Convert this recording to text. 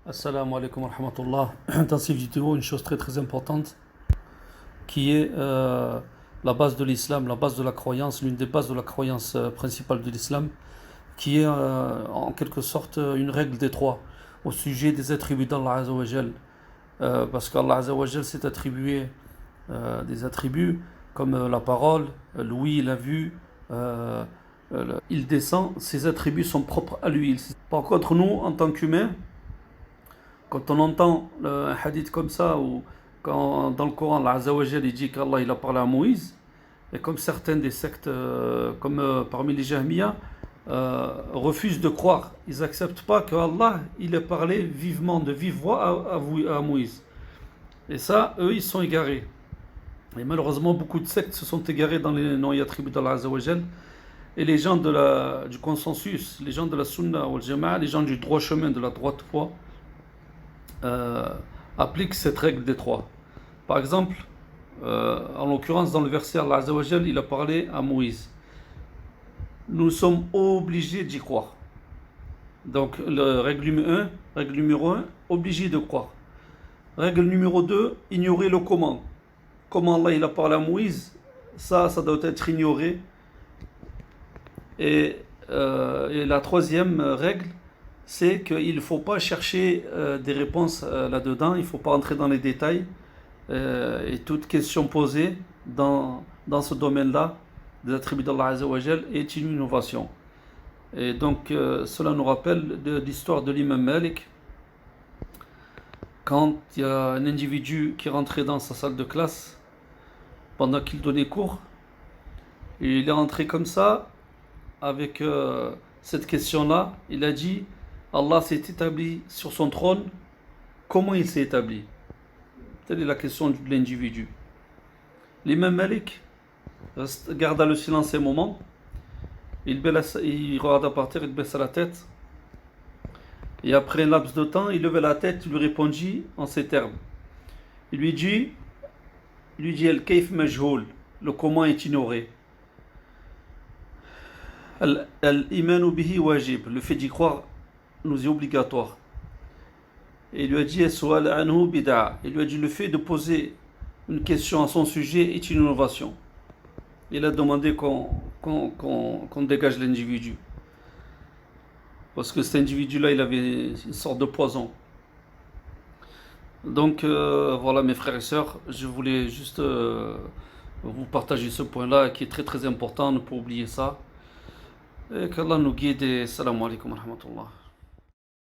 Assalamu alaikum wa rahmatullah. Dans cette vidéo, une chose très très importante qui est la base de l'islam, la base de la croyance, l'une des bases de la croyance principale de l'islam, qui est en quelque sorte une règle des trois au sujet des attributs d'Allah Azza wa Jal. Parce qu'Allah Azza wa Jal s'est attribué des attributs comme la parole, l'ouïe, la vue, il descend, ces attributs sont propres à lui. Par contre, nous, en tant qu'humains, quand on entend un hadith comme ça, ou quand dans le Coran, Allah Azza wa Jal, il dit qu'Allah il a parlé à Moïse, et comme certaines des sectes, parmi les Jahmiya, refusent de croire, ils n'acceptent pas qu'Allah il ait parlé vivement, de vive voix à Moïse. Et ça, eux, ils sont égarés. Et malheureusement, beaucoup de sectes se sont égarés dans les noms et attributs d'Allah Azza wa Jal. Et les gens du consensus, les gens de la Sunna ou le Jama'a, les gens du droit chemin, de la droite voie, applique cette règle des trois. Par exemple, en l'occurrence dans le verset, Allah Azza wa Jal, il a parlé à Moïse. Nous sommes obligés d'y croire. Donc, règle numéro 1, obligé de croire. Règle numéro 2, ignorer le comment. Comment Allah il a parlé à Moïse, ça doit être ignoré. Et la troisième règle, c'est qu'il ne faut pas chercher des réponses là-dedans, il ne faut pas entrer dans les détails. Et toute question posée dans ce domaine-là, des attributs d'Allah Azza wa Jal, est une innovation. Et donc cela nous rappelle de l'histoire de l'imam Malik, quand il y a un individu qui rentrait dans sa salle de classe pendant qu'il donnait cours, et il est rentré comme ça, avec cette question-là, il a dit: Allah s'est établi sur son trône, comment il s'est établi? Telle est la question de l'individu. L'imam Malik garda le silence un moment, il regarda par terre, il baissa la tête, et après un laps de temps, il levait la tête, il lui répondit en ces termes. Il lui dit Al-Kayf Majhoul, le comment est ignoré. Al-Imanu bihi wajib, le fait d'y croire nous est obligatoire. Et il lui a dit As-su'al anhu bid'a. Il lui a dit le fait de poser une question à son sujet est une innovation. Il a demandé qu'on dégage l'individu. Parce que cet individu-là, il avait une sorte de poison. Donc voilà mes frères et sœurs, je voulais juste vous partager ce point-là qui est très très important, ne pas oublier ça. Et qu'Allah nous guide et salam alaikum wa rahmatullah.